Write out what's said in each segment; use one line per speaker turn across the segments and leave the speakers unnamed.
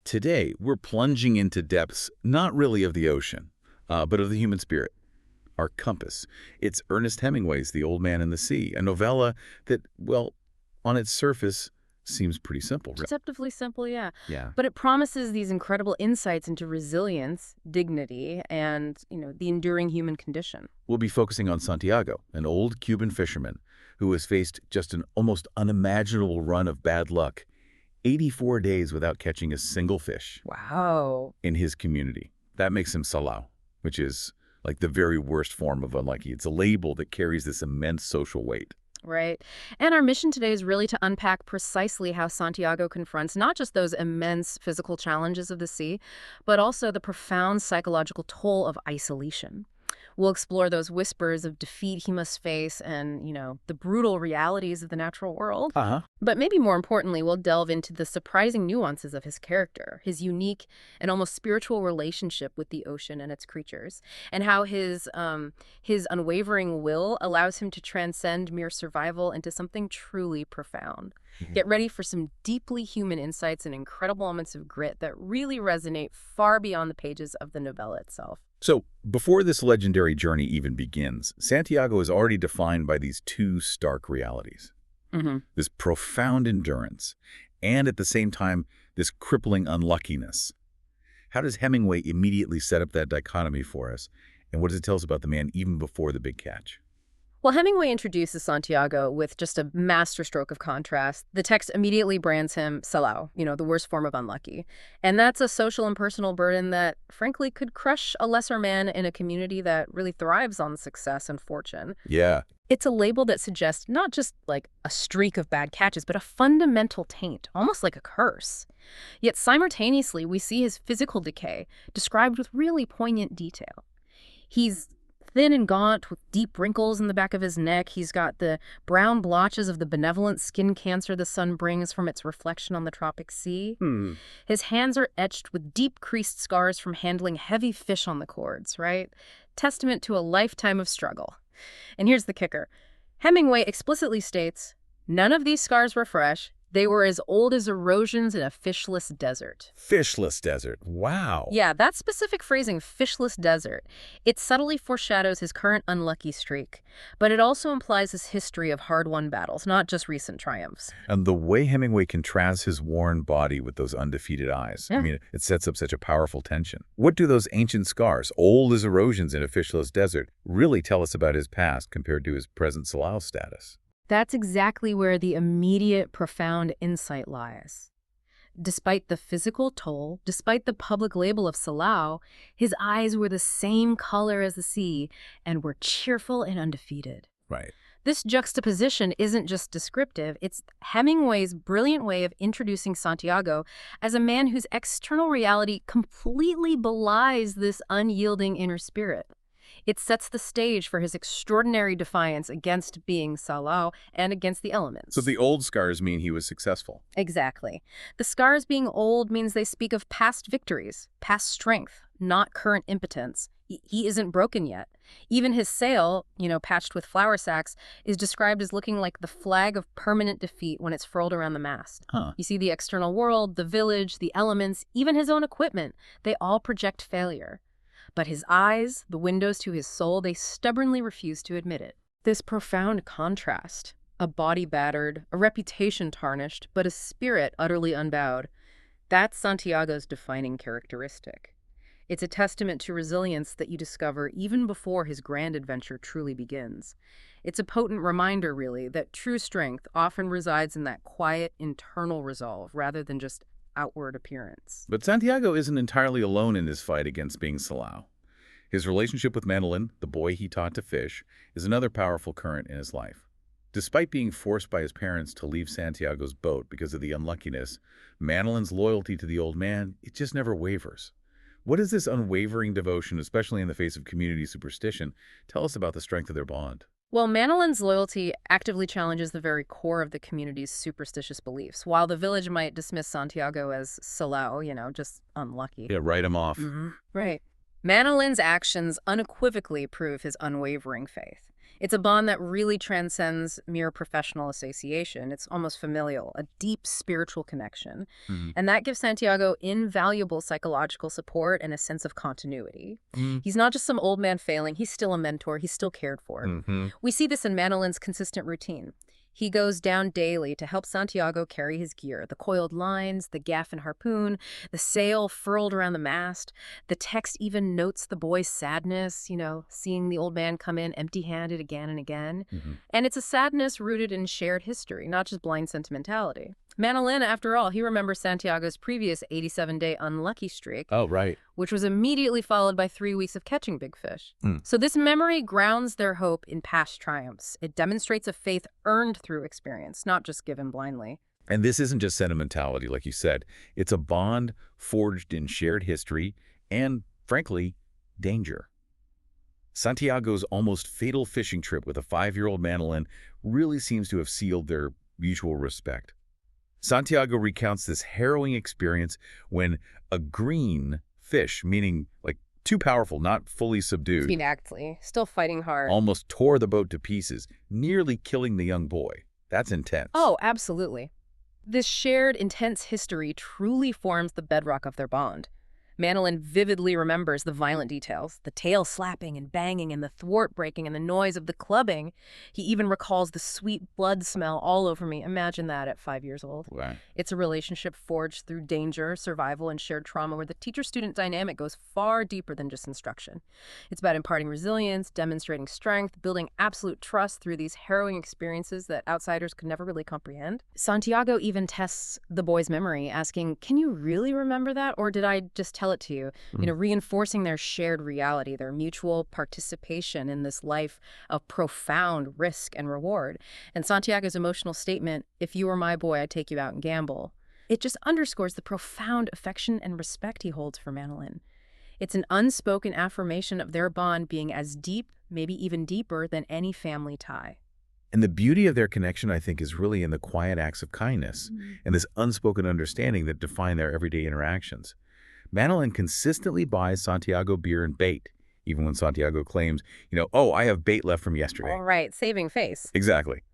Today, we're plunging into depths not really of the ocean, but of the human spirit, our compass. It's Ernest Hemingway's The Old Man and the Sea, a novella that, well, on its surface, seems pretty simple.
Deceptively simple, yeah.
Yeah.
But it promises these incredible insights into resilience, dignity, and, the enduring human condition.
We'll be focusing on Santiago, an old Cuban fisherman who has faced just an almost unimaginable run of bad luck, 84 days without catching a single fish.
Wow.
In his community. That makes him Salau, which is like the very worst form of unlucky. It's a label that carries this immense social weight.
Right. And our mission today is really to unpack precisely how Santiago confronts not just those immense physical challenges of the sea, but also the profound psychological toll of isolation. We'll explore those whispers of defeat he must face and, the brutal realities of the natural world. But maybe more importantly, we'll delve into the surprising nuances of his character, his unique and almost spiritual relationship with the ocean and its creatures, and how his unwavering will allows him to transcend mere survival into something truly profound. Get ready for some deeply human insights and incredible moments of grit that really resonate far beyond the pages of the novella itself.
So, before this legendary journey even begins, Santiago is already defined by these two stark realities. This profound endurance, and at the same time, this crippling unluckiness. How does Hemingway immediately set up that dichotomy for us, and what does it tell us about the man even before the big catch?
Well, Hemingway introduces Santiago with just a masterstroke of contrast. The text immediately brands him Salau, the worst form of unlucky. And that's a social and personal burden that, frankly, could crush a lesser man in a community that really thrives on success and fortune.
Yeah.
It's a label that suggests not just like a streak of bad catches, but a fundamental taint, almost like a curse. Yet simultaneously, we see his physical decay described with really poignant detail. He's thin and gaunt with deep wrinkles in the back of his neck. He's got the brown blotches of the benevolent skin cancer the sun brings from its reflection on the tropic sea. His hands are etched with deep creased scars from handling heavy fish on the cords, right? Testament to a lifetime of struggle. And here's the kicker. Hemingway explicitly states, none of these scars were fresh. They were as old as erosions in a fishless desert.
Fishless desert. Wow.
Yeah, that specific phrasing, fishless desert, it subtly foreshadows his current unlucky streak, but it also implies his history of hard-won battles, not just recent triumphs.
And the way Hemingway contrasts his worn body with those undefeated eyes,
Yeah.
I mean, it sets up such a powerful tension. What do those ancient scars, old as erosions in a fishless desert, really tell us about his past compared to his present Salau status?
That's exactly where the immediate, profound insight lies. Despite the physical toll, despite the public label of Salau, his eyes were the same color as the sea and were cheerful and undefeated.
Right.
This juxtaposition isn't just descriptive, it's Hemingway's brilliant way of introducing Santiago as a man whose external reality completely belies this unyielding inner spirit. It sets the stage for his extraordinary defiance against being Salau and against the elements.
So the old scars mean he was successful.
Exactly. The scars being old means they speak of past victories, past strength, not current impotence. He isn't broken yet. Even his sail, patched with flour sacks, is described as looking like the flag of permanent defeat when it's furled around the mast. You see the external world, the village, the elements, even his own equipment, they all project failure. But his eyes, the windows to his soul, they stubbornly refuse to admit it. This profound contrast, a body battered, a reputation tarnished, but a spirit utterly unbowed, that's Santiago's defining characteristic. It's a testament to resilience that you discover even before his grand adventure truly begins. It's a potent reminder, really, that true strength often resides in that quiet, internal resolve rather than just outward appearance.
But Santiago isn't entirely alone in his fight against being Salau. His relationship with Marlin, the boy he taught to fish, is another powerful current in his life. Despite being forced by his parents to leave Santiago's boat because of the unluckiness, Marlin's loyalty to the old man, it just never wavers. What does this unwavering devotion, especially in the face of community superstition, tell us about the strength of their bond?
Well, Manilin's loyalty actively challenges the very core of the community's superstitious beliefs. While the village might dismiss Santiago as Salau, just unlucky.
Yeah, write him off.
Right. Manilin's actions unequivocally prove his unwavering faith. It's a bond that really transcends mere professional association. It's almost familial, a deep spiritual connection.
Mhm.
And that gives Santiago invaluable psychological support and a sense of continuity.
Mm.
He's not just some old man failing, he's still a mentor, he's still cared for.
Mhm.
We see this in Manolin's consistent routine. He goes down daily to help Santiago carry his gear, the coiled lines, the gaff and harpoon, the sail furled around the mast. The text even notes the boy's sadness, seeing the old man come in empty-handed again and again.
Mhm.
And it's a sadness rooted in shared history, not just blind sentimentality. Manolin, after all, he remembers Santiago's previous 87-day unlucky streak,
Oh, right.
which was immediately followed by 3 weeks of catching big fish.
Mm.
So this memory grounds their hope in past triumphs. It demonstrates a faith earned through experience, not just given blindly.
And this isn't just sentimentality, like you said. It's a bond forged in shared history and, frankly, danger. Santiago's almost fatal fishing trip with a 5-year-old Manolin really seems to have sealed their mutual respect. Santiago recounts this harrowing experience when a green fish, meaning like too powerful, not fully subdued,
Exactly. Still fighting hard.
almost tore the boat to pieces, nearly killing the young boy. That's intense.
Oh, absolutely. This shared, intense history truly forms the bedrock of their bond. Manolin vividly remembers the violent details, the tail slapping and banging and the thwart breaking and the noise of the clubbing. He even recalls the sweet blood smell all over me. Imagine that at 5 years old.
Wow.
It's a relationship forged through danger, survival, and shared trauma where the teacher-student dynamic goes far deeper than just instruction. It's about imparting resilience, demonstrating strength, building absolute trust through these harrowing experiences that outsiders could never really comprehend. Santiago even tests the boy's memory, asking, "Can you really remember that, or did I just tell it to you?" Reinforcing their shared reality, their mutual participation in this life of profound risk and reward. And Santiago's emotional statement, "If you were my boy, I'd take you out and gamble," it just underscores the profound affection and respect he holds for Manolin. It's an unspoken affirmation of their bond being as deep, maybe even deeper, than any family tie.
And the beauty of their connection, I think, is really in the quiet acts of kindness and this unspoken understanding that define their everyday interactions. Manolin consistently buys Santiago beer and bait, even when Santiago claims, oh, I have bait left from yesterday.
All right, saving face.
Exactly.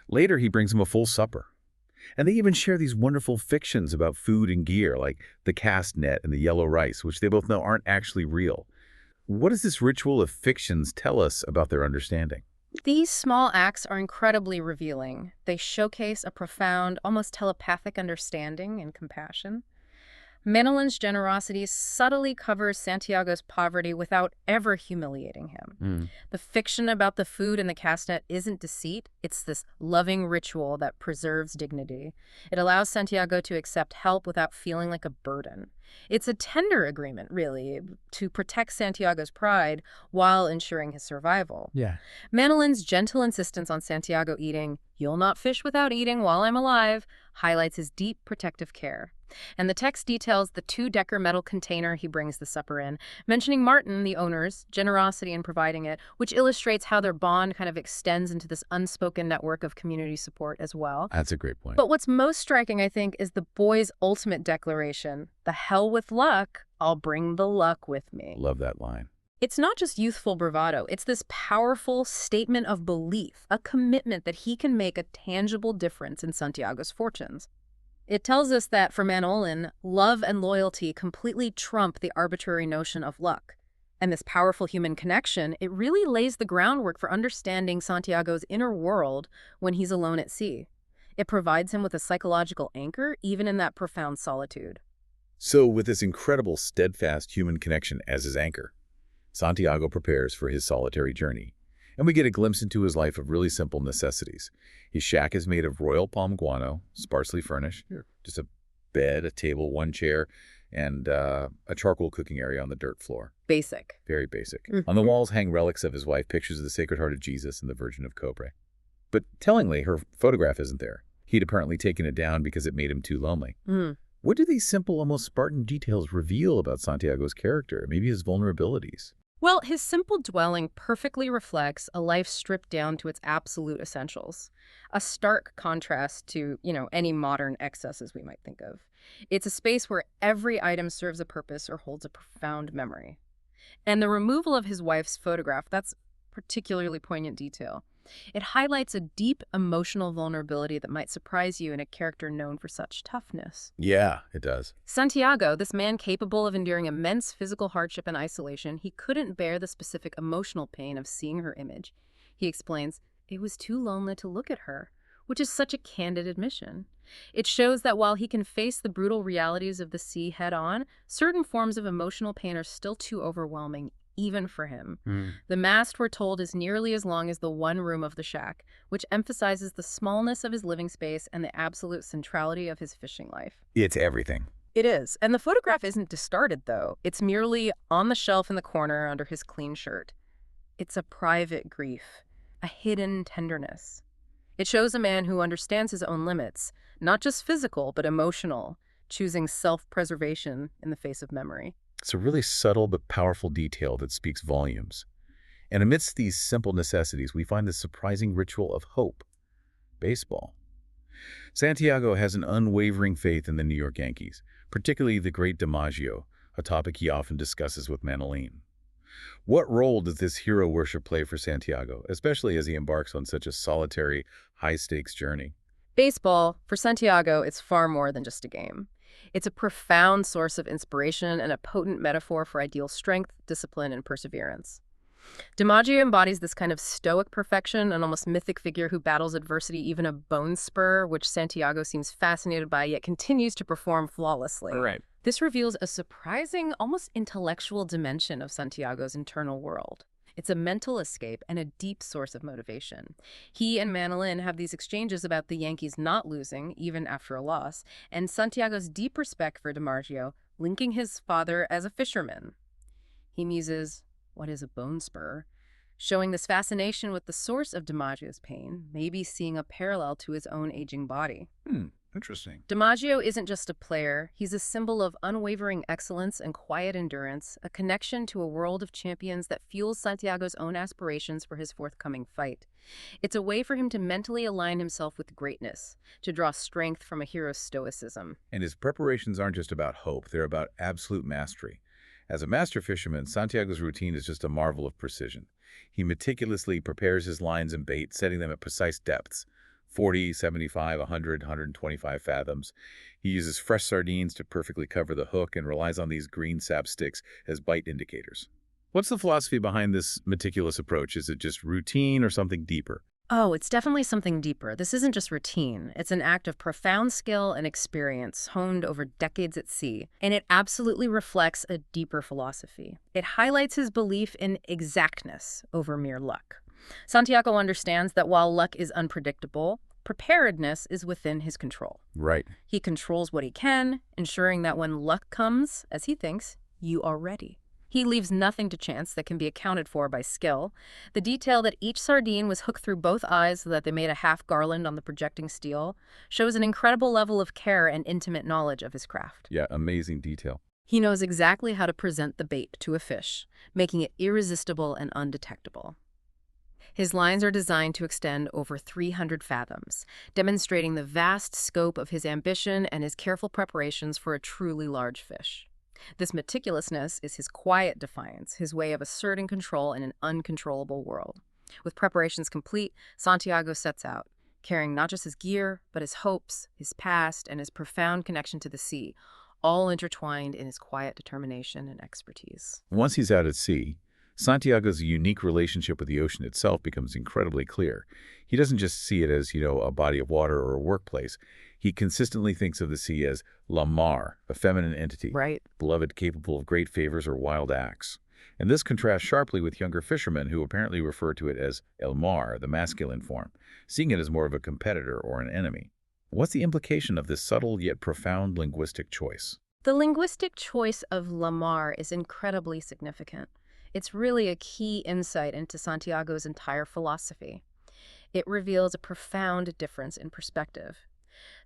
Later, he brings him a full supper. And they even share these wonderful fictions about food and gear, like the cast net and the yellow rice, which they both know aren't actually real. What does this ritual of fictions tell us about their understanding?
These small acts are incredibly revealing. They showcase a profound, almost telepathic understanding and compassion. Manolin's generosity subtly covers Santiago's poverty without ever humiliating him. The fiction about the food in the castnet isn't deceit. It's this loving ritual that preserves dignity. It allows Santiago to accept help without feeling like a burden. It's a tender agreement, really, to protect Santiago's pride while ensuring his survival.
Yeah.
Manolin's gentle insistence on Santiago eating, "You'll not fish without eating while I'm alive," highlights his deep protective care. And the text details the 2-decker metal container he brings the supper in, mentioning Martin, the owner's, generosity in providing it, which illustrates how their bond kind of extends into this unspoken network of community support as well.
That's a great point.
But what's most striking, I think, is the boy's ultimate declaration, "The hell with luck, I'll bring the luck with me."
Love that line.
It's not just youthful bravado. It's this powerful statement of belief, a commitment that he can make a tangible difference in Santiago's fortunes. It tells us that for Manolin, love and loyalty completely trump the arbitrary notion of luck. And this powerful human connection, it really lays the groundwork for understanding Santiago's inner world when he's alone at sea. It provides him with a psychological anchor, even in that profound solitude.
So with this incredible, steadfast human connection as his anchor, Santiago prepares for his solitary journey. And we get a glimpse into his life of really simple necessities. His shack is made of royal palm guano, sparsely furnished. Just a bed, a table, one chair, and a charcoal cooking area on the dirt floor.
Basic.
Very basic. On the walls hang relics of his wife, pictures of the Sacred Heart of Jesus and the Virgin of Cobre. But tellingly, her photograph isn't there. He'd apparently taken it down because it made him too lonely. What do these simple, almost Spartan details reveal about Santiago's character, maybe his vulnerabilities?
Well, his simple dwelling perfectly reflects a life stripped down to its absolute essentials. A stark contrast to, any modern excesses we might think of. It's a space where every item serves a purpose or holds a profound memory. And the removal of his wife's photograph, that's particularly poignant detail. It highlights a deep emotional vulnerability that might surprise you in a character known for such toughness.
Yeah, it does.
Santiago, this man capable of enduring immense physical hardship and isolation, he couldn't bear the specific emotional pain of seeing her image. He explains, "It was too lonely to look at her," which is such a candid admission. It shows that while he can face the brutal realities of the sea head-on, certain forms of emotional pain are still too overwhelming, even for him. The mast, we're told, is nearly as long as the one room of the shack, which emphasizes the smallness of his living space and the absolute centrality of his fishing life.
It's everything.
It is. And the photograph isn't discarded, though. It's merely on the shelf in the corner under his clean shirt. It's a private grief, a hidden tenderness. It shows a man who understands his own limits, not just physical, but emotional, choosing self-preservation in the face of memory.
It's a really subtle but powerful detail that speaks volumes. And amidst these simple necessities, we find the surprising ritual of hope: baseball. Santiago has an unwavering faith in the New York Yankees, particularly the great DiMaggio, a topic he often discusses with Manolin. What role does this hero worship play for Santiago, especially as he embarks on such a solitary, high-stakes journey?
Baseball, for Santiago, it's far more than just a game. It's a profound source of inspiration and a potent metaphor for ideal strength, discipline, and perseverance. DiMaggio embodies this kind of stoic perfection, an almost mythic figure who battles adversity, even a bone spur, which Santiago seems fascinated by, yet continues to perform flawlessly.
Right.
This reveals a surprising, almost intellectual dimension of Santiago's internal world. It's a mental escape and a deep source of motivation. He and Manolin have these exchanges about the Yankees not losing, even after a loss, and Santiago's deep respect for DiMaggio, linking his father as a fisherman. He muses, "What is a bone spur?" showing this fascination with the source of DiMaggio's pain, maybe seeing a parallel to his own aging body.
Interesting.
DiMaggio isn't just a player, he's a symbol of unwavering excellence and quiet endurance, a connection to a world of champions that fuels Santiago's own aspirations for his forthcoming fight. It's a way for him to mentally align himself with greatness, to draw strength from a hero's stoicism.
And his preparations aren't just about hope, they're about absolute mastery. As a master fisherman, Santiago's routine is just a marvel of precision. He meticulously prepares his lines and bait, setting them at precise depths: 40, 75, 100, 125 fathoms. He uses fresh sardines to perfectly cover the hook and relies on these green sap sticks as bite indicators. What's the philosophy behind this meticulous approach? Is it just routine or something deeper?
Oh, it's definitely something deeper. This isn't just routine. It's an act of profound skill and experience honed over decades at sea, and it absolutely reflects a deeper philosophy. It highlights his belief in exactness over mere luck. Santiago understands that while luck is unpredictable, preparedness is within his control.
Right.
He controls what he can, ensuring that when luck comes, as he thinks, you are ready. He leaves nothing to chance that can be accounted for by skill. The detail that each sardine was hooked through both eyes so that they made a half garland on the projecting steel shows an incredible level of care and intimate knowledge of his craft.
Yeah, amazing detail.
He knows exactly how to present the bait to a fish, making it irresistible and undetectable. His lines are designed to extend over 300 fathoms, demonstrating the vast scope of his ambition and his careful preparations for a truly large fish. This meticulousness is his quiet defiance, his way of asserting control in an uncontrollable world. With preparations complete, Santiago sets out, carrying not just his gear, but his hopes, his past, and his profound connection to the sea, all intertwined in his quiet determination and expertise.
Once he's out at sea, Santiago's unique relationship with the ocean itself becomes incredibly clear. He doesn't just see it as, a body of water or a workplace. He consistently thinks of the sea as la mar, a feminine entity,
Right.
beloved, capable of great favors or wild acts. And this contrasts sharply with younger fishermen who apparently refer to it as el mar, the masculine form, seeing it as more of a competitor or an enemy. What's the implication of this subtle yet profound linguistic choice?
The linguistic choice of la mar is incredibly significant. It's really a key insight into Santiago's entire philosophy. It reveals a profound difference in perspective.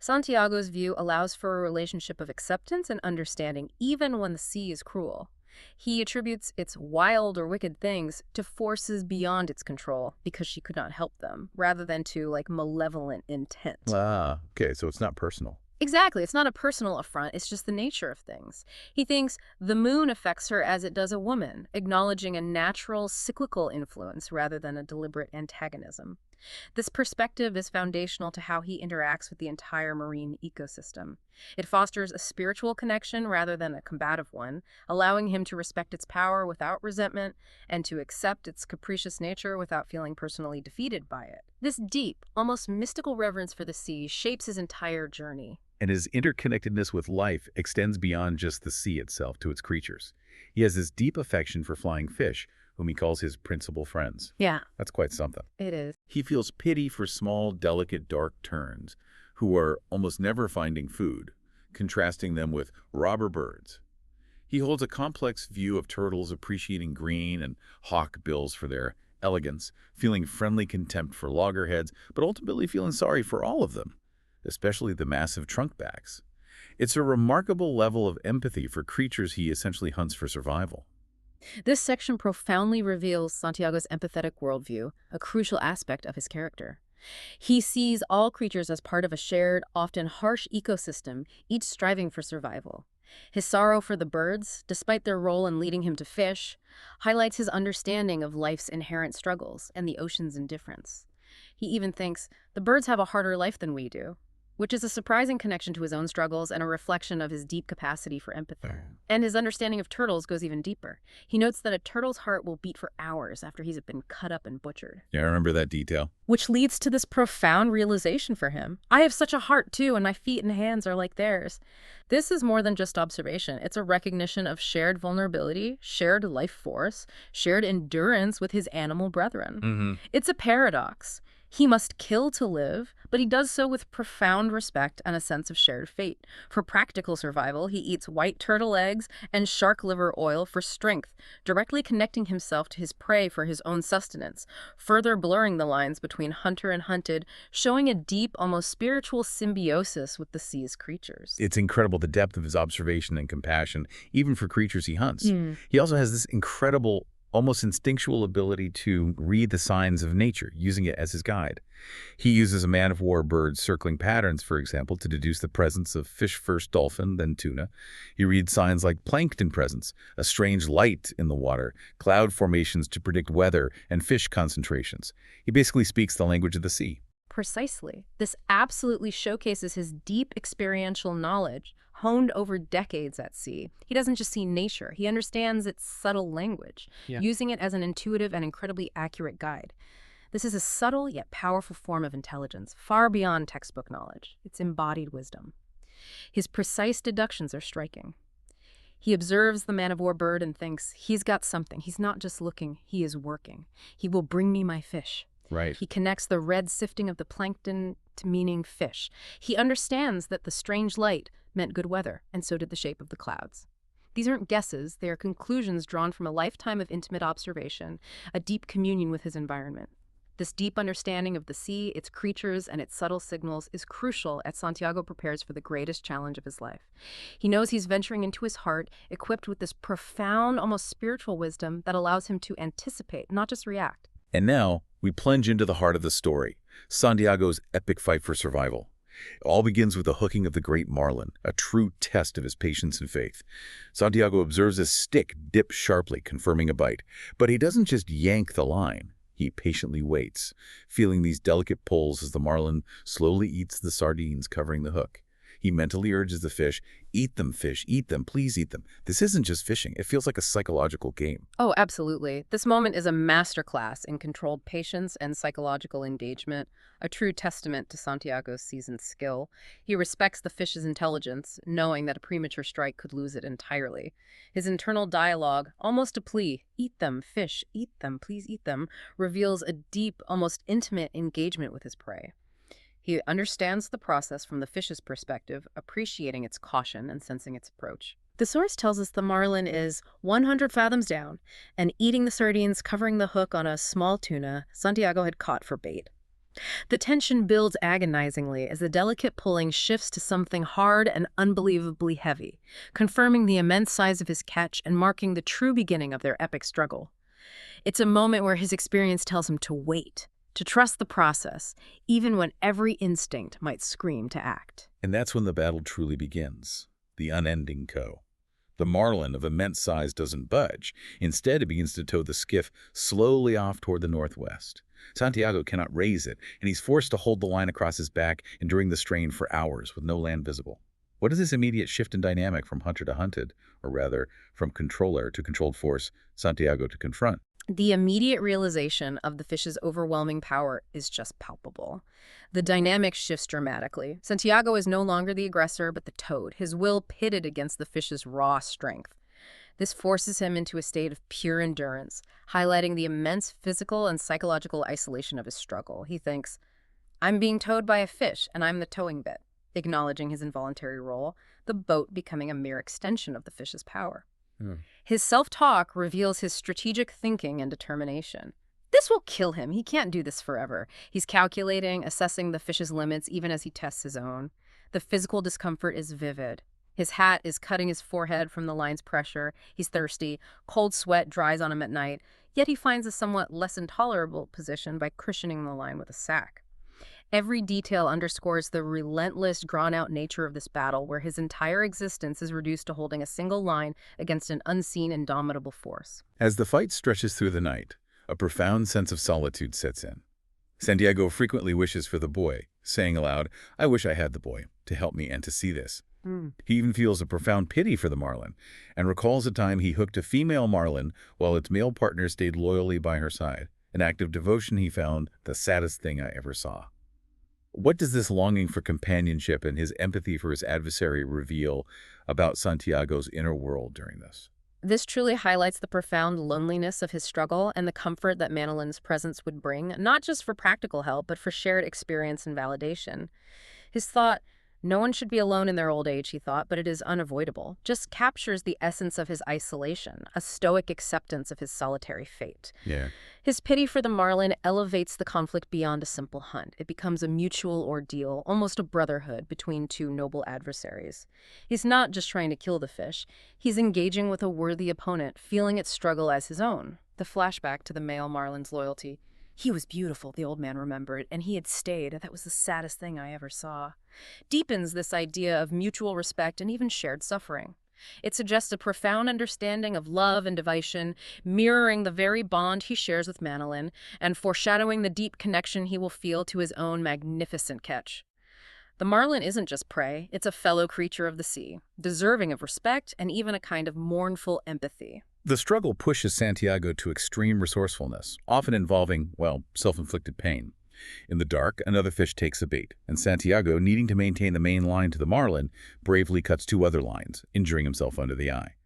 Santiago's view allows for a relationship of acceptance and understanding even when the sea is cruel. He attributes its wild or wicked things to forces beyond its control because she could not help them, rather than to, malevolent intent.
Okay, so it's not personal.
Exactly. It's not a personal affront. It's just the nature of things. He thinks the moon affects her as it does a woman, acknowledging a natural, cyclical influence rather than a deliberate antagonism. This perspective is foundational to how he interacts with the entire marine ecosystem. It fosters a spiritual connection rather than a combative one, allowing him to respect its power without resentment and to accept its capricious nature without feeling personally defeated by it. This deep, almost mystical reverence for the sea shapes his entire journey.
And his interconnectedness with life extends beyond just the sea itself to its creatures. He has this deep affection for flying fish, whom he calls his principal friends.
Yeah,
That's quite something.
it is.
He feels pity for small, delicate, dark terns who are almost never finding food, contrasting them with robber birds. He holds a complex view of turtles, appreciating green and hawk bills for their elegance, feeling friendly contempt for loggerheads, but ultimately feeling sorry for all of them, especially the massive trunkbacks. It's a remarkable level of empathy for creatures he essentially hunts for survival.
This section profoundly reveals Santiago's empathetic worldview, a crucial aspect of his character. He sees all creatures as part of a shared, often harsh ecosystem, each striving for survival. His sorrow for the birds, despite their role in leading him to fish, highlights his understanding of life's inherent struggles and the ocean's indifference. He even thinks the birds have a harder life than we do, which is a surprising connection to his own struggles and a reflection of his deep capacity for empathy. And his understanding of turtles goes even deeper. He notes that a turtle's heart will beat for hours after he's been cut up and butchered.
Yeah, I remember that detail.
Which leads to this profound realization for him. I have such a heart too, and my feet and hands are like theirs. This is more than just observation. It's a recognition of shared vulnerability, shared life force, shared endurance with his animal brethren. It's a paradox. He must kill to live, but he does so with profound respect and a sense of shared fate. For practical survival, he eats white turtle eggs and shark liver oil for strength, directly connecting himself to his prey for his own sustenance, further blurring the lines between hunter and hunted, showing a deep, almost spiritual symbiosis with the sea's creatures.
It's incredible the depth of his observation and compassion, even for creatures he hunts. He also has this incredible, almost instinctual ability to read the signs of nature, using it as his guide. He uses a man-of-war bird circling patterns, for example, to deduce the presence of fish first dolphin, then tuna. He reads signs like plankton presence, a strange light in the water, cloud formations to predict weather, and fish concentrations. He basically speaks the language of the sea.
Precisely. This absolutely showcases his deep experiential knowledge, honed over decades at sea. He doesn't just see nature, he understands its subtle language, using it as an intuitive and incredibly accurate guide. This is a subtle yet powerful form of intelligence, far beyond textbook knowledge. It's embodied wisdom. His precise deductions are striking. He observes the man-of-war bird and thinks, he's got something. He's not just looking, he is working. He will bring me my fish.
Right.
He connects the red sifting of the plankton to meaning fish. He understands that the strange light meant good weather, and so did the shape of the clouds. These aren't guesses, they are conclusions drawn from a lifetime of intimate observation, a deep communion with his environment. This deep understanding of the sea, its creatures, and its subtle signals is crucial as Santiago prepares for the greatest challenge of his life. He knows he's venturing into his heart, equipped with this profound, almost spiritual wisdom that allows him to anticipate, not just react.
And now, we plunge into the heart of the story, Santiago's epic fight for survival. It all begins with the hooking of the great marlin, a true test of his patience and faith. Santiago observes his stick dip sharply, confirming a bite. But he doesn't just yank the line. He patiently waits, feeling these delicate pulls as the marlin slowly eats the sardines covering the hook. He mentally urges the fish, eat them, fish, eat them, please eat them. This isn't just fishing. It feels like a psychological game.
Oh, absolutely. This moment is a masterclass in controlled patience and psychological engagement, a true testament to Santiago's seasoned skill. He respects the fish's intelligence, knowing that a premature strike could lose it entirely. His internal dialogue, almost a plea, eat them, fish, eat them, please eat them, reveals a deep, almost intimate engagement with his prey. He understands the process from the fish's perspective, appreciating its caution and sensing its approach. The source tells us the marlin is 100 fathoms down and eating the sardines covering the hook on a small tuna Santiago had caught for bait. The tension builds agonizingly as the delicate pulling shifts to something hard and unbelievably heavy, confirming the immense size of his catch and marking the true beginning of their epic struggle. It's a moment where his experience tells him to wait, to trust the process, even when every instinct might scream to act.
And that's when the battle truly begins, the unending co. The marlin of immense size doesn't budge. Instead, it begins to tow the skiff slowly off toward the northwest. Santiago cannot raise it, and he's forced to hold the line across his back, enduring the strain for hours with no land visible. What is this immediate shift in dynamic from hunter to hunted, or rather, from controller to controlled force, Santiago to confront?
The immediate realization of the fish's overwhelming power is just palpable. The dynamic shifts dramatically. Santiago is no longer the aggressor, but the towed, his will pitted against the fish's raw strength. This forces him into a state of pure endurance, highlighting the immense physical and psychological isolation of his struggle. He thinks, I'm being towed by a fish, and I'm the towing bit, acknowledging his involuntary role, the boat becoming a mere extension of the fish's power. His self-talk reveals his strategic thinking and determination. This will kill him. He can't do this forever. He's calculating, assessing the fish's limits even as he tests his own. The physical discomfort is vivid. His hat is cutting his forehead from the line's pressure. He's thirsty. Cold sweat dries on him at night. Yet he finds a somewhat less intolerable position by cushioning the line with a sack. Every detail underscores the relentless, drawn-out nature of this battle, where his entire existence is reduced to holding a single line against an unseen, indomitable force.
As the fight stretches through the night, a profound sense of solitude sets in. Santiago frequently wishes for the boy, saying aloud, I wish I had the boy to help me and to see this. He even feels a profound pity for the marlin and recalls a time he hooked a female marlin while its male partner stayed loyally by her side, an act of devotion he found the saddest thing I ever saw. What does this longing for companionship and his empathy for his adversary reveal about Santiago's inner world during this?
This truly highlights the profound loneliness of his struggle and the comfort that Manilin's presence would bring, not just for practical help, but for shared experience and validation. His thought, no one should be alone in their old age, he thought, but it is unavoidable, just captures the essence of his isolation, a stoic acceptance of his solitary fate.
Yeah.
His pity for the marlin elevates the conflict beyond a simple hunt. It becomes a mutual ordeal, almost a brotherhood between two noble adversaries. He's not just trying to kill the fish. He's engaging with a worthy opponent, feeling its struggle as his own. The flashback to the male marlin's loyalty. He was beautiful, the old man remembered, and he had stayed. That was the saddest thing I ever saw. Deepens this idea of mutual respect and even shared suffering. It suggests a profound understanding of love and devotion, mirroring the very bond he shares with Manilin, and foreshadowing the deep connection he will feel to his own magnificent catch. The marlin isn't just prey, it's a fellow creature of the sea, deserving of respect and even a kind of mournful empathy.
The struggle pushes Santiago to extreme resourcefulness, often involving, well, self-inflicted pain. In the dark, another fish takes a bait, and Santiago, needing to maintain the main line to the marlin, bravely cuts two other lines, injuring himself under the eye.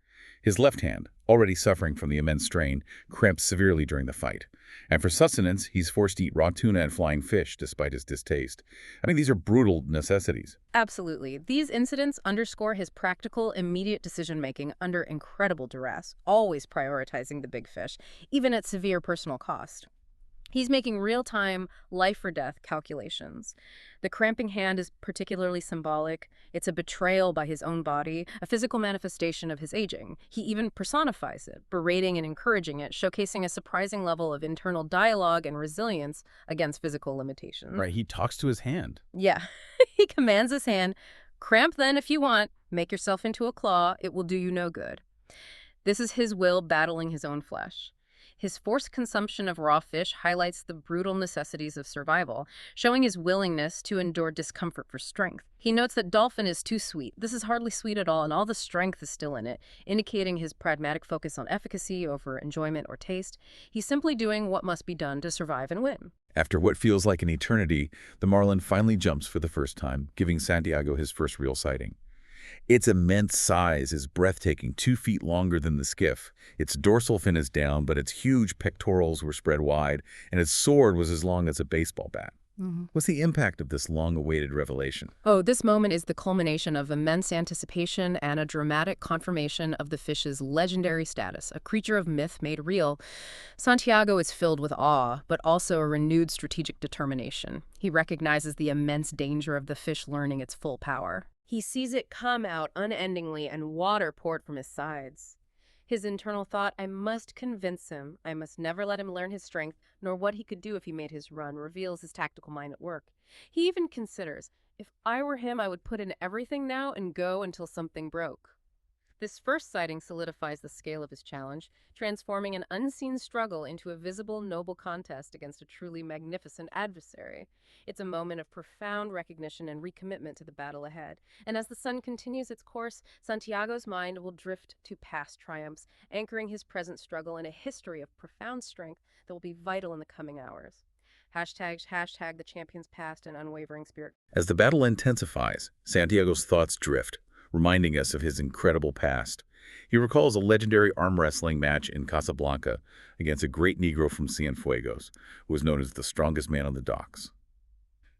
His left hand, already suffering from the immense strain, cramps severely during the fight. And for sustenance, he's forced to eat raw tuna and flying fish despite his distaste. I mean, these are brutal necessities.
Absolutely. These incidents underscore his practical, immediate decision-making under incredible duress, always prioritizing the big fish, even at severe personal cost. He's making real-time, life-or-death calculations. The cramping hand is particularly symbolic. It's a betrayal by his own body, a physical manifestation of his aging. He even personifies it, berating and encouraging it, showcasing a surprising level of internal dialogue and resilience against physical limitations.
Right, he talks to his hand.
Yeah, he commands his hand, cramp then if you want, make yourself into a claw, it will do you no good. This is his will battling his own flesh. His forced consumption of raw fish highlights the brutal necessities of survival, showing his willingness to endure discomfort for strength. He notes that dolphin is too sweet. This is hardly sweet at all, and all the strength is still in it, indicating his pragmatic focus on efficacy over enjoyment or taste. He's simply doing what must be done to survive and win.
After what feels like an eternity, the marlin finally jumps for the first time, giving Santiago his first real sighting. Its immense size is breathtaking, 2 feet longer than the skiff. Its dorsal fin is down, but its huge pectorals were spread wide, and its sword was as long as a baseball bat. What's the impact of this long-awaited revelation?
Oh, this moment is the culmination of immense anticipation and a dramatic confirmation of the fish's legendary status, a creature of myth made real. Santiago is filled with awe, but also a renewed strategic determination. He recognizes the immense danger of the fish learning its full power. He sees it come out unendingly and water poured from his sides. His internal thought, I must convince him. I must never let him learn his strength, nor what he could do if he made his run, reveals his tactical mind at work. He even considers, if I were him, I would put in everything now and go until something broke. This first sighting solidifies the scale of his challenge, transforming an unseen struggle into a visible, noble contest against a truly magnificent adversary. It's a moment of profound recognition and recommitment to the battle ahead. And as the sun continues its course, Santiago's mind will drift to past triumphs, anchoring his present struggle in a history of profound strength that will be vital in the coming hours. Hashtag the champion's past and unwavering spirit.
As the battle intensifies, Santiago's thoughts drift, reminding us of his incredible past. He recalls a legendary arm wrestling match in Casablanca against a great Negro from Cienfuegos, who was known as the strongest man on the docks.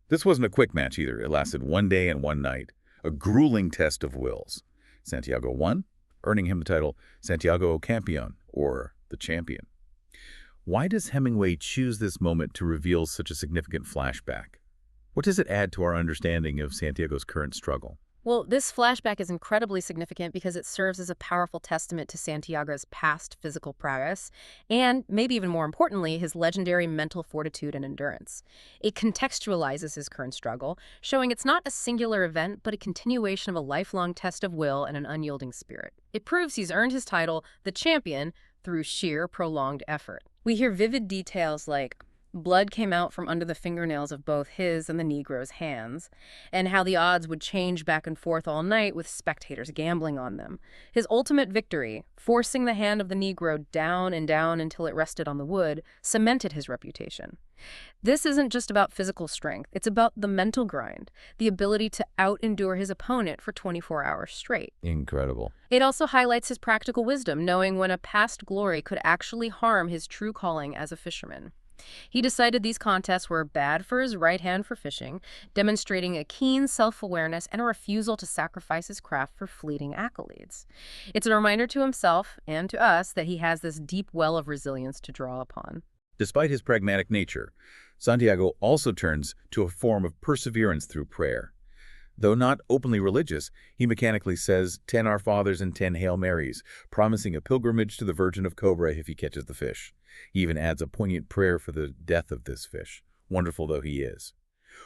This wasn't a quick match either. It lasted 1 day and 1 night, a grueling test of wills. Santiago won, earning him the title Santiago Campeón, or the champion. Why does Hemingway choose this moment to reveal such a significant flashback? What does it add to our understanding of Santiago's current struggle?
Well, this flashback is incredibly significant because it serves as a powerful testament to Santiago's past physical prowess and, maybe even more importantly, his legendary mental fortitude and endurance. It contextualizes his current struggle, showing it's not a singular event, but a continuation of a lifelong test of will and an unyielding spirit. It proves he's earned his title, the champion, through sheer, prolonged effort. We hear vivid details like blood came out from under the fingernails of both his and the Negro's hands, and how the odds would change back and forth all night with spectators gambling on them. His ultimate victory, forcing the hand of the Negro down and down until it rested on the wood, cemented his reputation. This isn't just about physical strength, it's about the mental grind, the ability to out-endure his opponent for 24 hours straight.
Incredible.
It also highlights his practical wisdom, knowing when a past glory could actually harm his true calling as a fisherman. He decided these contests were bad for his right hand for fishing, demonstrating a keen self-awareness and a refusal to sacrifice his craft for fleeting accolades. It's a reminder to himself and to us that he has this deep well of resilience to draw upon.
Despite his pragmatic nature, Santiago also turns to a form of perseverance through prayer. Though not openly religious, he mechanically says 10 Our Fathers and 10 Hail Marys, promising a pilgrimage to the Virgin of Cobra if he catches the fish. He even adds a poignant prayer for the death of this fish, wonderful though he is.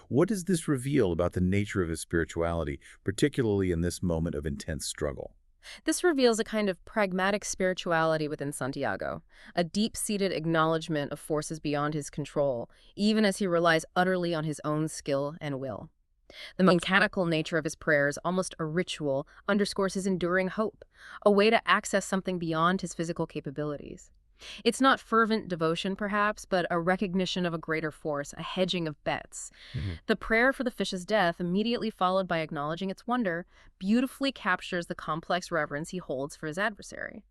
What does this reveal about the nature of his spirituality, particularly in this moment of intense struggle?
This reveals a kind of pragmatic spirituality within Santiago, a deep-seated acknowledgement of forces beyond his control, even as he relies utterly on his own skill and will. The mechanical nature of his prayers, almost a ritual, underscores his enduring hope, a way to access something beyond his physical capabilities. It's not fervent devotion, perhaps, but a recognition of a greater force, a hedging of bets. The prayer for the fish's death, immediately followed by acknowledging its wonder, beautifully captures the complex reverence he holds for his adversary.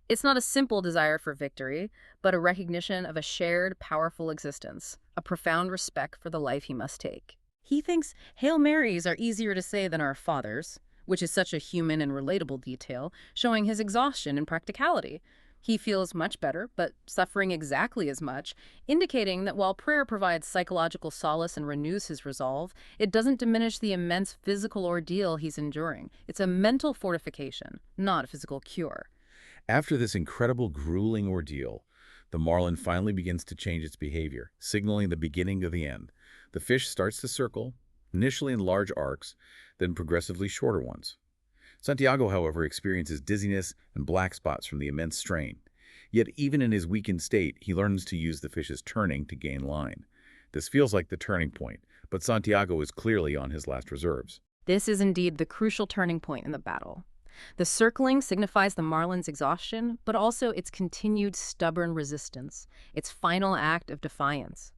It's not a simple desire for victory, but a recognition of a shared, powerful existence, a profound respect for the life he must take. He thinks Hail Marys are easier to say than Our Fathers, which is such a human and relatable detail, showing his exhaustion and practicality. He feels much better, but suffering exactly as much, indicating that while prayer provides psychological solace and renews his resolve, it doesn't diminish the immense physical ordeal he's enduring. It's a mental fortification, not a physical cure.
After this incredible, grueling ordeal, the marlin finally begins to change its behavior, signaling the beginning of the end. The fish starts to circle, initially in large arcs, then progressively shorter ones. Santiago, however, experiences dizziness and black spots from the immense strain. Yet even in his weakened state, he learns to use the fish's turning to gain line. This feels like the turning point, but Santiago is clearly on his last reserves.
This is indeed the crucial turning point in the battle. The circling signifies the marlin's exhaustion, but also its continued stubborn resistance, its final act of defiance.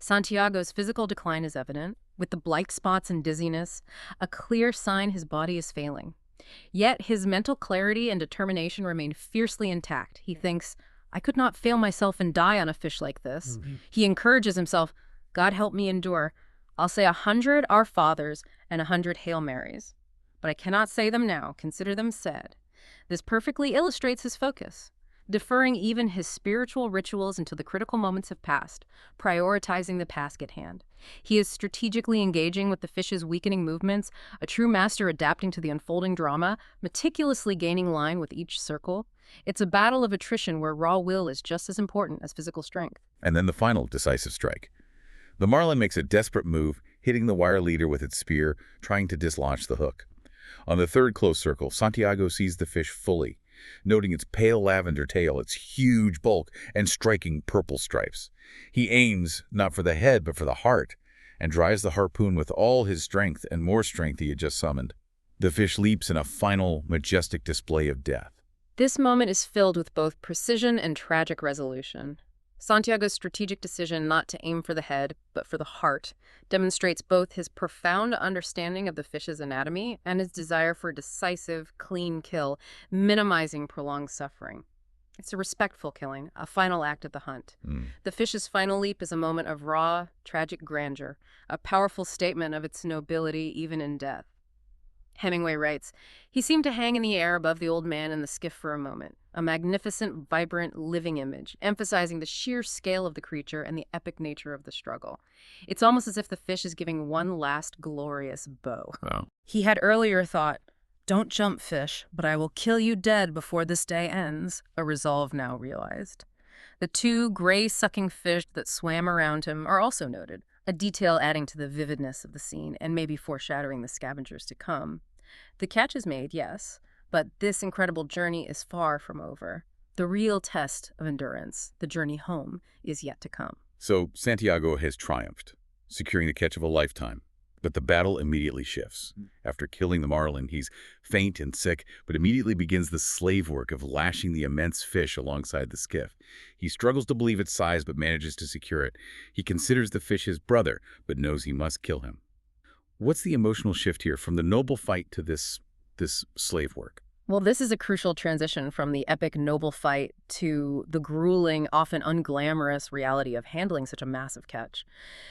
Santiago's physical decline is evident, with the blight spots and dizziness, a clear sign his body is failing. Yet his mental clarity and determination remain fiercely intact. He thinks, I could not fail myself and die on a fish like this. He encourages himself, God help me endure. I'll say 100 Our Fathers and 100 Hail Marys. But I cannot say them now, consider them said. This perfectly illustrates his focus. deferring even his spiritual rituals until the critical moments have passed, prioritizing the task at hand. He is strategically engaging with the fish's weakening movements, a true master adapting to the unfolding drama, meticulously gaining line with each circle. It's a battle of attrition where raw will is just as important as physical strength.
And then the final decisive strike. The marlin makes a desperate move, hitting the wire leader with its spear, trying to dislodge the hook. On the third close circle, Santiago sees the fish fully, noting its pale lavender tail, its huge bulk, and striking purple stripes. He aims not for the head, but for the heart, and drives the harpoon with all his strength and more strength he had just summoned. The fish leaps in a final, majestic display of death.
This moment is filled with both precision and tragic resolution. Santiago's strategic decision not to aim for the head, but for the heart, demonstrates both his profound understanding of the fish's anatomy and his desire for a decisive, clean kill, minimizing prolonged suffering. It's a respectful killing, a final act of the hunt. The fish's final leap is a moment of raw, tragic grandeur, a powerful statement of its nobility even in death. Hemingway writes, "He seemed to hang in the air above the old man in the skiff for a moment, a magnificent, vibrant, living image, emphasizing the sheer scale of the creature and the epic nature of the struggle. It's almost as if the fish is giving one last glorious bow."
Wow.
He had earlier thought, "Don't jump, fish, but I will kill you dead before this day ends," a resolve now realized. The two gray-sucking fish that swam around him are also noted, a detail adding to the vividness of the scene and maybe foreshadowing the scavengers to come. The catch is made, yes, but this incredible journey is far from over. The real test of endurance, the journey home, is yet to come.
So Santiago has triumphed, securing the catch of a lifetime. But the battle immediately shifts. After killing the marlin, he's faint and sick, but immediately begins the slave work of lashing the immense fish alongside the skiff. He struggles to believe its size, but manages to secure it. He considers the fish his brother, but knows he must kill him. What's the emotional shift here from the noble fight to this slave work?
Well, this is a crucial transition from the epic noble fight to the grueling, often unglamorous reality of handling such a massive catch.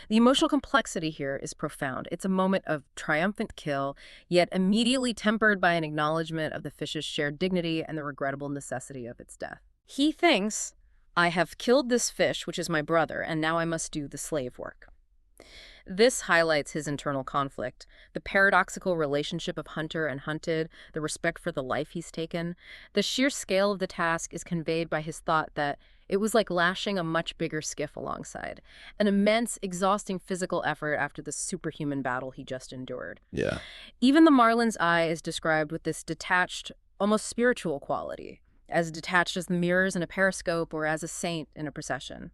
The emotional complexity here is profound. It's a moment of triumphant kill, yet immediately tempered by an acknowledgement of the fish's shared dignity and the regrettable necessity of its death. He thinks, "I have killed this fish, which is my brother, and now I must do the slave work." This highlights his internal conflict, the paradoxical relationship of hunter and hunted, the respect for the life he's taken. The sheer scale of the task is conveyed by his thought that it was like lashing a much bigger skiff alongside, an immense, exhausting physical effort after the superhuman battle he just endured.
Yeah.
Even the marlin's eye is described with this detached, almost spiritual quality, as detached as the mirrors in a periscope or as a saint in a procession.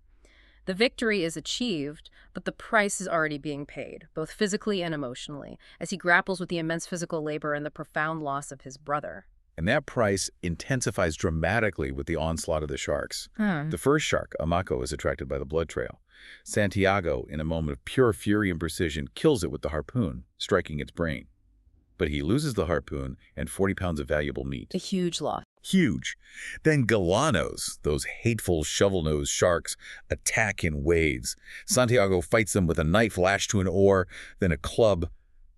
The victory is achieved, but the price is already being paid, both physically and emotionally, as he grapples with the immense physical labor and the profound loss of his brother.
And that price intensifies dramatically with the onslaught of the sharks. The first shark, a mako, is attracted by the blood trail. Santiago, in a moment of pure fury and precision, kills it with the harpoon, striking its brain. But he loses the harpoon and 40 pounds of valuable meat.
A huge loss.
Huge. Then galanos, those hateful shovel-nosed sharks, attack in waves. Santiago fights them with a knife lashed to an oar, then a club,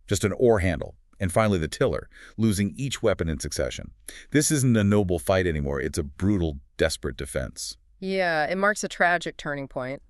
just an oar handle, and finally the tiller, losing each weapon in succession. This isn't a noble fight anymore. It's a brutal, desperate defense.
Yeah, it marks a tragic turning point.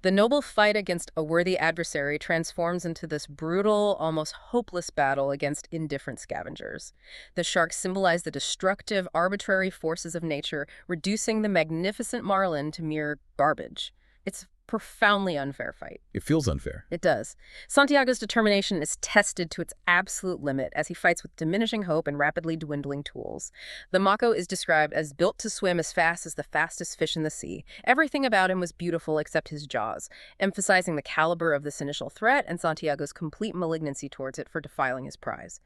The noble fight against a worthy adversary transforms into this brutal, almost hopeless battle against indifferent scavengers. The sharks symbolize the destructive, arbitrary forces of nature, reducing the magnificent marlin to mere garbage. It's a profoundly unfair fight.
It feels unfair.
It does. Santiago's determination is tested to its absolute limit as he fights with diminishing hope and rapidly dwindling tools. The mako is described as built to swim as fast as the fastest fish in the sea. Everything about him was beautiful except his jaws, emphasizing the caliber of this initial threat and Santiago's complete malignancy towards it for defiling his prize.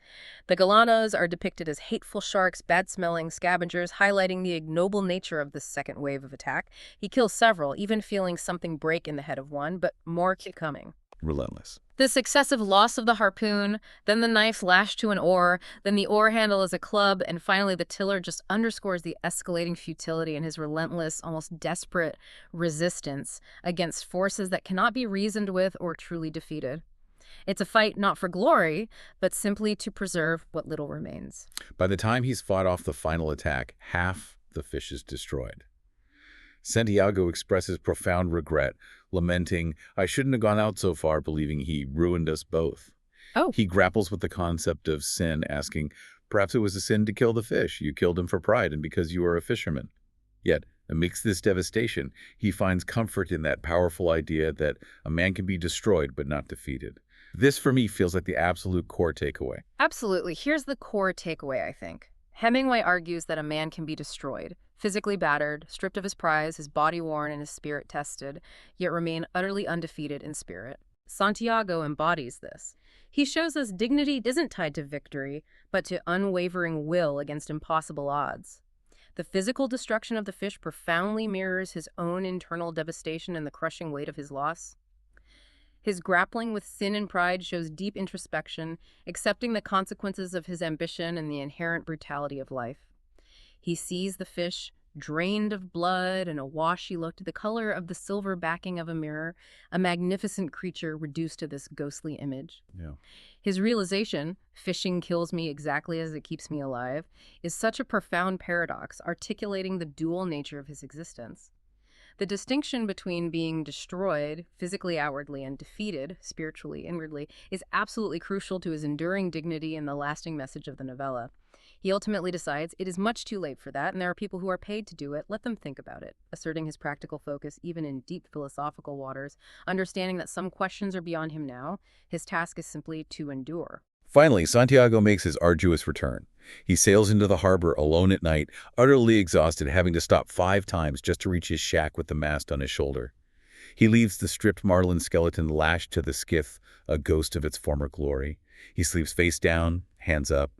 The galanos are depicted as hateful sharks, bad-smelling scavengers, highlighting the ignoble nature of this second wave of attack. He kills several, even feeling something break in the head of one, but more keep coming.
Relentless.
This excessive loss of the harpoon, then the knife lashed to an oar, then the oar handle as a club, and finally the tiller just underscores the escalating futility and his relentless, almost desperate resistance against forces that cannot be reasoned with or truly defeated. It's a fight not for glory, but simply to preserve what little remains.
By the time he's fought off the final attack, half the fish is destroyed. Santiago expresses profound regret, lamenting, "I shouldn't have gone out so far," believing he ruined us both.
Oh,
He grapples with the concept of sin, asking, "Perhaps it was a sin to kill the fish. You killed him for pride and because you are a fisherman." Yet, amidst this devastation, he finds comfort in that powerful idea that a man can be destroyed but not defeated. This, for me, feels like the absolute core takeaway.
absolutely. Here's the core takeaway, I think. Hemingway argues that a man can be destroyed, physically battered, stripped of his prize, his body worn, and his spirit tested, yet remain utterly undefeated in spirit. Santiago embodies this. He shows us dignity isn't tied to victory, but to unwavering will against impossible odds. The physical destruction of the fish profoundly mirrors his own internal devastation and the crushing weight of his loss. His grappling with sin and pride shows deep introspection, accepting the consequences of his ambition and the inherent brutality of life. He sees the fish, drained of blood and awash he looked, the color of the silver backing of a mirror, a magnificent creature reduced to this ghostly image.
Yeah.
His realization, fishing kills me exactly as it keeps me alive, is such a profound paradox, articulating the dual nature of his existence. The distinction between being destroyed, physically outwardly, and defeated, spiritually inwardly, is absolutely crucial to his enduring dignity and the lasting message of the novella. He ultimately decides it is much too late for that, and there are people who are paid to do it. Let them think about it, asserting his practical focus even in deep philosophical waters, understanding that some questions are beyond him now. His task is simply to endure.
Finally, Santiago makes his arduous return. He sails into the harbor alone at night, utterly exhausted, having to stop 5 times just to reach his shack with the mast on his shoulder. He leaves the stripped marlin skeleton lashed to the skiff, a ghost of its former glory. He sleeps face down, hands up.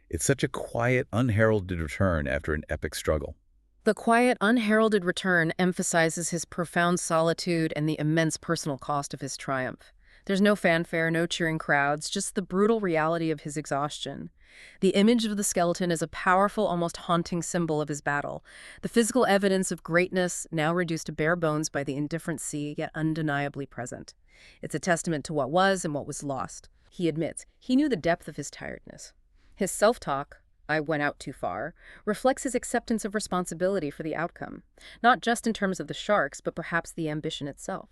It's such a quiet, unheralded return after an epic struggle.
The quiet, unheralded return emphasizes his profound solitude and the immense personal cost of his triumph. There's no fanfare, no cheering crowds, just the brutal reality of his exhaustion. The image of the skeleton is a powerful, almost haunting symbol of his battle. The physical evidence of greatness, now reduced to bare bones by the indifferent sea, yet undeniably present. It's a testament to what was and what was lost. He admits he knew the depth of his tiredness. His self-talk, "I went out too far," reflects his acceptance of responsibility for the outcome, not just in terms of the sharks, but perhaps the ambition itself.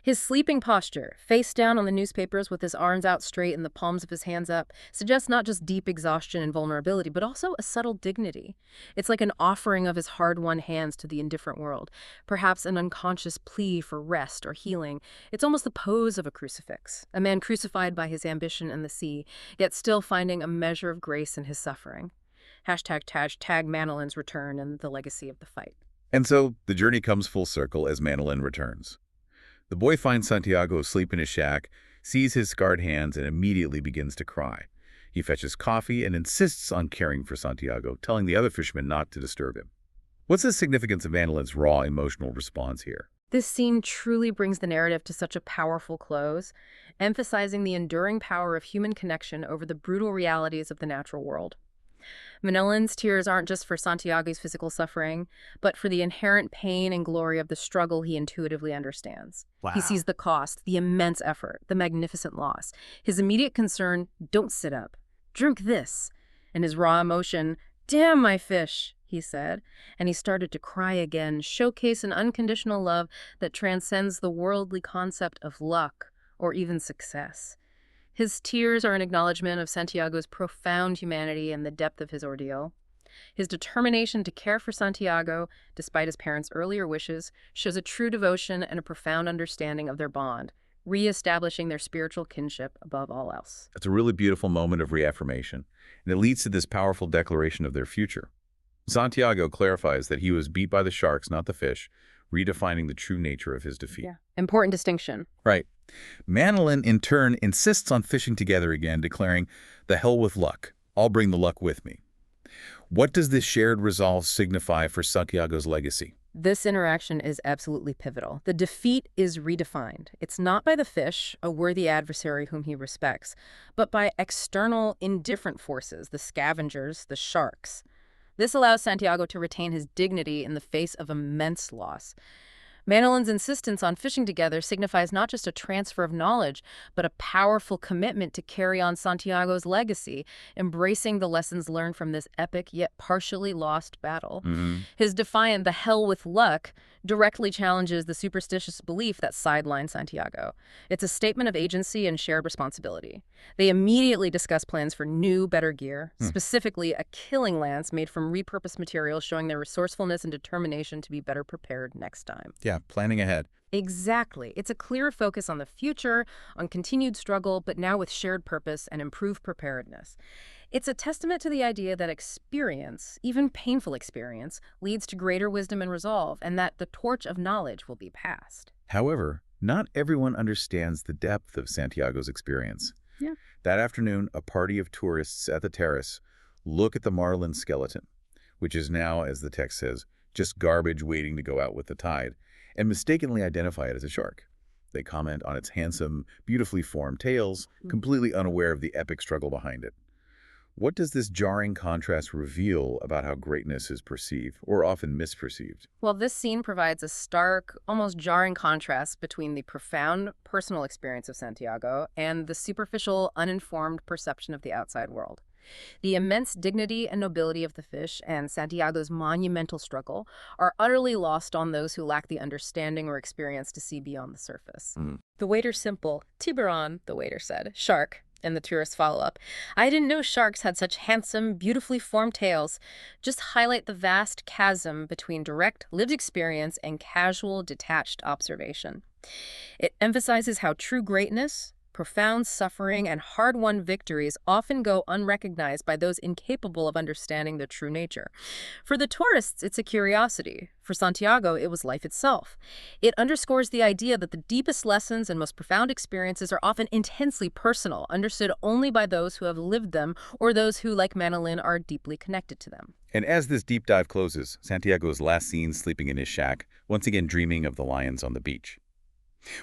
His sleeping posture, face down on the newspapers with his arms out straight and the palms of his hands up, suggests not just deep exhaustion and vulnerability, but also a subtle dignity. It's like an offering of his hard-won hands to the indifferent world, perhaps an unconscious plea for rest or healing. It's almost the pose of a crucifix, a man crucified by his ambition and the sea, yet still finding a measure of grace in his suffering. Hashtag Manilin's return and the legacy of the fight.
And so, the journey comes full circle as Manilin returns. The boy finds Santiago asleep in his shack, sees his scarred hands, and immediately begins to cry. He fetches coffee and insists on caring for Santiago, telling the other fishermen not to disturb him. What's the significance of Manilin's raw emotional response here?
This scene truly brings the narrative to such a powerful close, emphasizing the enduring power of human connection over the brutal realities of the natural world. Manilin's tears aren't just for Santiago's physical suffering, but for the inherent pain and glory of the struggle he intuitively understands.
Wow.
He sees the cost, the immense effort, the magnificent loss. His immediate concern, "Don't sit up. Drink this." And his raw emotion, "Damn my fish," he said. And he started to cry again, showcase an unconditional love that transcends the worldly concept of luck or even success. His tears are an acknowledgement of Santiago's profound humanity and the depth of his ordeal. His determination to care for Santiago, despite his parents' earlier wishes, shows a true devotion and a profound understanding of their bond, re-establishing their spiritual kinship above all else.
It's a really beautiful moment of reaffirmation, and it leads to this powerful declaration of their future. Santiago clarifies that he was beat by the sharks, not the fish, redefining the true nature of his defeat.
Yeah. Important distinction.
Right. Manilin, in turn, insists on fishing together again, declaring, "The hell with luck. I'll bring the luck with me." What does this shared resolve signify for Santiago's legacy?
This interaction is absolutely pivotal. The defeat is redefined. It's not by the fish, a worthy adversary whom he respects, but by external, indifferent forces, the scavengers, the sharks. This allows Santiago to retain his dignity in the face of immense loss. Manilin's insistence on fishing together signifies not just a transfer of knowledge, but a powerful commitment to carry on Santiago's legacy, embracing the lessons learned from this epic yet partially lost battle.
Mm-hmm.
His defiant "the hell with luck" directly challenges the superstitious belief that sidelines Santiago. It's a statement of agency and shared responsibility. They immediately discuss plans for new, better gear, specifically a killing lance made from repurposed materials, showing their resourcefulness and determination to be better prepared next time.
Yeah, planning ahead.
Exactly. It's a clear focus on the future, on continued struggle, but now with shared purpose and improved preparedness. It's a testament to the idea that experience, even painful experience, leads to greater wisdom and resolve, and that the torch of knowledge will be passed.
However, not everyone understands the depth of Santiago's experience.
Yeah.
That afternoon, a party of tourists at the terrace look at the marlin skeleton, which is now, as the text says, just garbage waiting to go out with the tide, and mistakenly identify it as a shark. They comment on its handsome, beautifully formed tails, completely unaware of the epic struggle behind it. What does this jarring contrast reveal about how greatness is perceived, or often misperceived?
Well, this scene provides a stark, almost jarring contrast between the profound personal experience of Santiago and the superficial, uninformed perception of the outside world. The immense dignity and nobility of the fish and Santiago's monumental struggle are utterly lost on those who lack the understanding or experience to see beyond the surface. The waiter's simple, "Tiburon," the waiter said, "shark," and the tourists follow up, "I didn't know sharks had such handsome, beautifully formed tails," just highlight the vast chasm between direct, lived experience and casual, detached observation. It emphasizes how true greatness, profound suffering, and hard-won victories often go unrecognized by those incapable of understanding their true nature. For the tourists, it's a curiosity. For Santiago, it was life itself. It underscores the idea that the deepest lessons and most profound experiences are often intensely personal, understood only by those who have lived them or those who, like Manilin, are deeply connected to them.
And as this deep dive closes, Santiago is last seen sleeping in his shack, once again dreaming of the lions on the beach.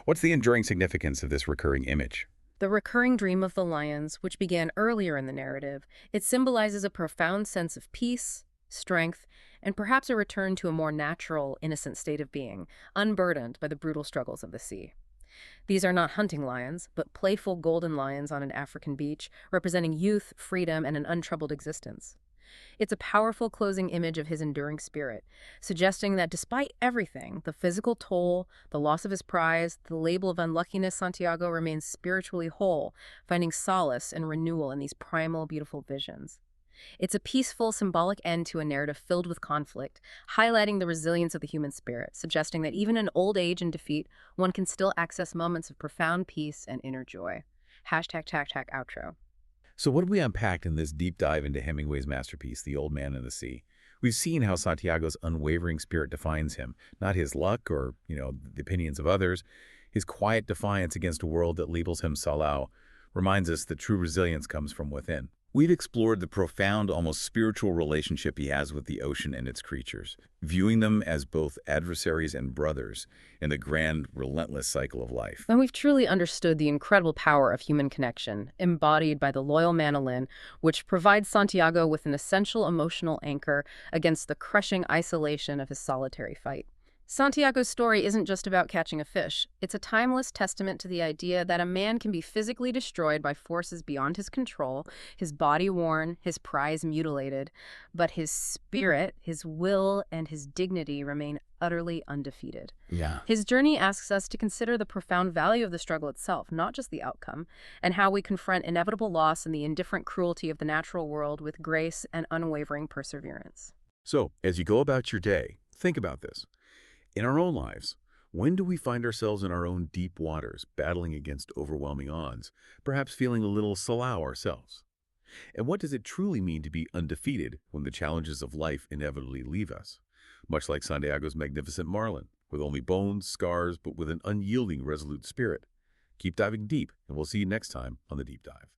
What's the enduring significance of this recurring image?
The recurring dream of the lions, which began earlier in the narrative, it symbolizes a profound sense of peace, strength, and perhaps a return to a more natural, innocent state of being, unburdened by the brutal struggles of the sea. These are not hunting lions, but playful golden lions on an African beach, representing youth, freedom, and an untroubled existence. It's a powerful closing image of his enduring spirit, suggesting that despite everything, the physical toll, the loss of his prize, the label of unluckiness, Santiago remains spiritually whole, finding solace and renewal in these primal, beautiful visions. It's a peaceful, symbolic end to a narrative filled with conflict, highlighting the resilience of the human spirit, suggesting that even in old age and defeat, one can still access moments of profound peace and inner joy. #outro.
So what have we unpacked in this deep dive into Hemingway's masterpiece, The Old Man and the Sea? We've seen how Santiago's unwavering spirit defines him, not his luck or, the opinions of others. His quiet defiance against a world that labels him Salau reminds us that true resilience comes from within. We've explored the profound, almost spiritual relationship he has with the ocean and its creatures, viewing them as both adversaries and brothers in the grand, relentless cycle of life.
And we've truly understood the incredible power of human connection, embodied by the loyal Manilin, which provides Santiago with an essential emotional anchor against the crushing isolation of his solitary fight. Santiago's story isn't just about catching a fish. It's a timeless testament to the idea that a man can be physically destroyed by forces beyond his control, his body worn, his prize mutilated, but his spirit, his will, and his dignity remain utterly undefeated.
Yeah.
His journey asks us to consider the profound value of the struggle itself, not just the outcome, and how we confront inevitable loss and the indifferent cruelty of the natural world with grace and unwavering perseverance.
So, as you go about your day, think about this. In our own lives, when do we find ourselves in our own deep waters, battling against overwhelming odds, perhaps feeling a little Salau ourselves? And what does it truly mean to be undefeated when the challenges of life inevitably leave us? Much like Santiago's magnificent marlin, with only bones, scars, but with an unyielding, resolute spirit. Keep diving deep, and we'll see you next time on The Deep Dive.